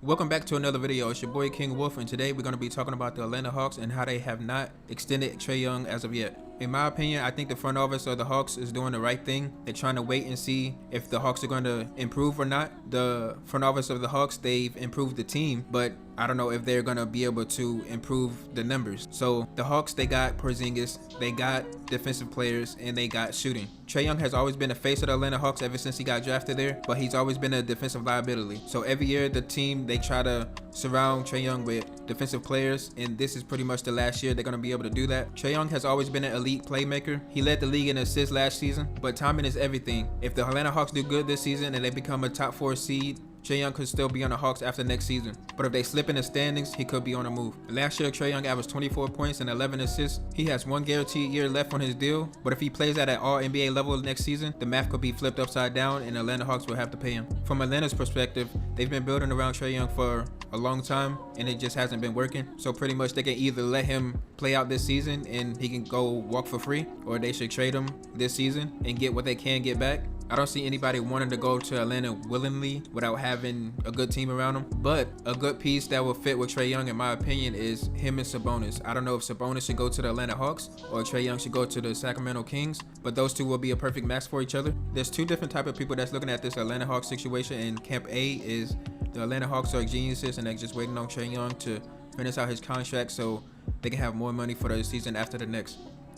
Welcome back to another video. It's your boy King Wolf, and today we're going to be talking about the Atlanta Hawks and how they have not extended Trae Young as of yet. In my opinion, I think the front office of the Hawks is doing the right thing. They're trying to wait and see if the Hawks are going to improve or not. The front office of the Hawks, they've improved the team, but I don't know if they're going to be able to improve the numbers. So the Hawks, they got Porzingis, they got defensive players, and they got shooting. Trae Young has always been the face of the Atlanta Hawks ever since he got drafted there, but he's always been a defensive liability. So every year the team, they try to surround Trae Young with defensive players, and this is pretty much the last year they're going to be able to do that. Trae Young has always been an elite playmaker. He led the league in assists last season, but timing is everything. If the Atlanta Hawks do good this season and they become a top 4 seed, Trae Young could still be on the Hawks after next season. But if they slip in the standings, he could be on the move. Last year, Trae Young averaged 24 points and 11 assists. He has one guaranteed year left on his deal, but if he plays at an all-NBA level next season, the math could be flipped upside down and the Atlanta Hawks will have to pay him. From Atlanta's perspective, they've been building around Trae Young for a long time and it just hasn't been working. So pretty much they can either let him play out this season and he can go walk for free, or they should trade him this season and get what they can get back. I don't see anybody wanting to go to Atlanta willingly without having a good team around them. But a good piece that will fit with Trae Young, in my opinion, is him and Sabonis. I don't know if Sabonis should go to the Atlanta Hawks or Trae Young should go to the Sacramento Kings, but those two will be a perfect match for each other. There's two different type of people that's looking at this Atlanta Hawks situation, and Camp A is the Atlanta Hawks are geniuses and they're just waiting on Trae Young to finish out his contract so they can have more money for the season after the next.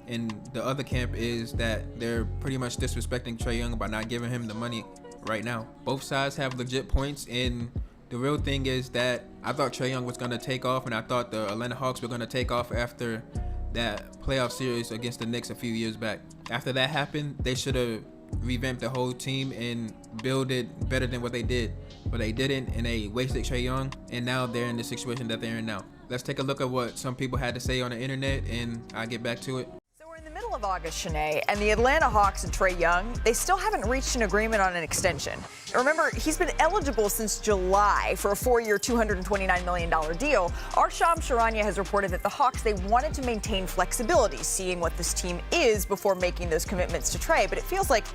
And the other camp is that they're pretty much disrespecting Trae Young by not giving him the money right now. Both sides have legit points, and the real thing is that I thought Trae Young was going to take off, and I thought the Atlanta Hawks were going to take off after that playoff series against the Knicks a few years back. After that happened, they should have revamped the whole team and build it better than what they did. But they didn't, and they wasted Trae Young, and now they're in the situation that they're in now. Let's take a look at what some people had to say on the internet, and I'll get back to it. Of August, Shanae, and the Atlanta Hawks and Trae Young, they still haven't reached an agreement on an extension. Remember, he's been eligible since July for a 4-year, $229 million deal. Our Shams Charania has reported that the Hawks, they wanted to maintain flexibility, seeing what this team is before making those commitments to Trae, but it feels like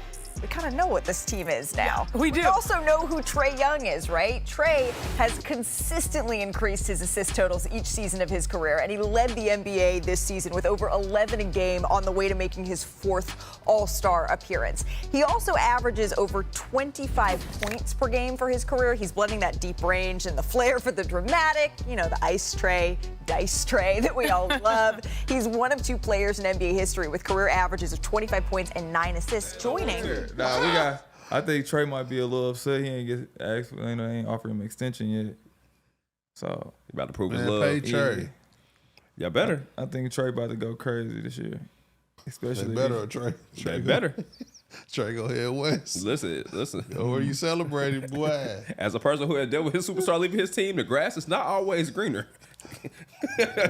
we kind of know what this team is now. Yeah, we do. We also know who Trae Young is, right? Trae has consistently increased his assist totals each season of his career, and he led the NBA this season with over 11 a game on the way to making his 4th All-Star appearance. He also averages over 25 points per game for his career. He's blending that deep range and the flair for the dramatic, you know, the ice Trae, dice Trae that we all love. He's one of 2 players in NBA history with career averages of 25 points and 9 assists, joining. I think Trae might be a little upset. He ain't get asked, they ain't offered him an extension yet. So he about to prove his love. Pay Trae. Yeah, better. I think Trae about to go crazy this year. Especially better or Trae. They better. Trae go head west. Listen. Go where you celebrating, boy. As a person who had dealt with his superstar leaving his team, the grass is not always greener.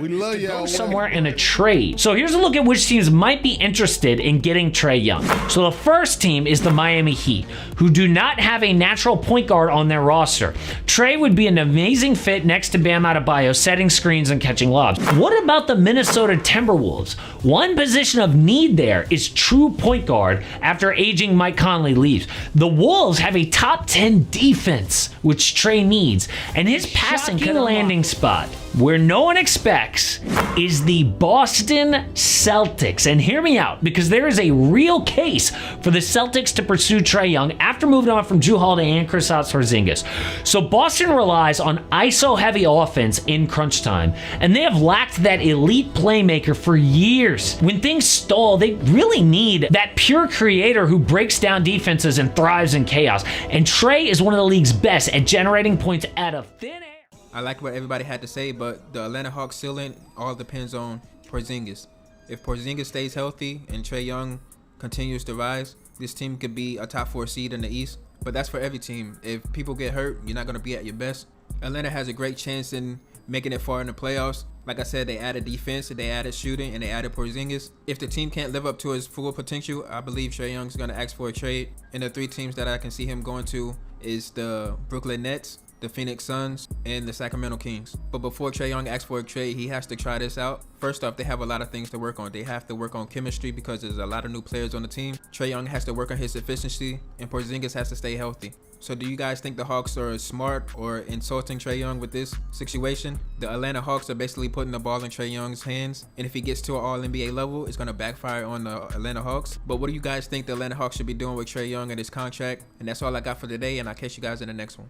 We love y'all. Somewhere in a trade. So here's a look at which teams might be interested in getting Trae Young. So the first team is the Miami Heat, who do not have a natural point guard on their roster. Trae would be an amazing fit next to Bam Adebayo, setting screens and catching lobs. What about the Minnesota Timberwolves? One position of need there is true point guard after aging Mike Conley leaves. The Wolves have a top 10 defense, which Trae needs, and his passing landing spot, where no one expects, is the Boston Celtics. And hear me out, because there is a real case for the Celtics to pursue Trae Young after moving on from Jrue Holiday and Kristaps Porzingis. So Boston relies on ISO-heavy offense in crunch time, and they have lacked that elite playmaker for years. When things stall, they really need that pure creator who breaks down defenses and thrives in chaos. And Trae is one of the league's best at generating points out of thin air. I like what everybody had to say, but the Atlanta Hawks ceiling all depends on Porzingis. If Porzingis stays healthy and Trae Young continues to rise, this team could be a top 4 seed in the East. But that's for every team. If people get hurt, you're not going to be at your best. Atlanta has a great chance in making it far in the playoffs. Like I said, they added defense, they added shooting, and they added Porzingis. If the team can't live up to his full potential, I believe Trae Young's going to ask for a trade. And the 3 teams that I can see him going to is the Brooklyn Nets, the Phoenix Suns, and the Sacramento Kings. But before Trae Young asks for a trade, he has to try this out. First off, they have a lot of things to work on. They have to work on chemistry because there's a lot of new players on the team. Trae Young has to work on his efficiency, and Porzingis has to stay healthy. So do you guys think the Hawks are smart or insulting Trae Young with this situation? The Atlanta Hawks are basically putting the ball in Trae Young's hands, and if he gets to an All-NBA level, it's going to backfire on the Atlanta Hawks. But what do you guys think the Atlanta Hawks should be doing with Trae Young and his contract? And that's all I got for today, and I'll catch you guys in the next one.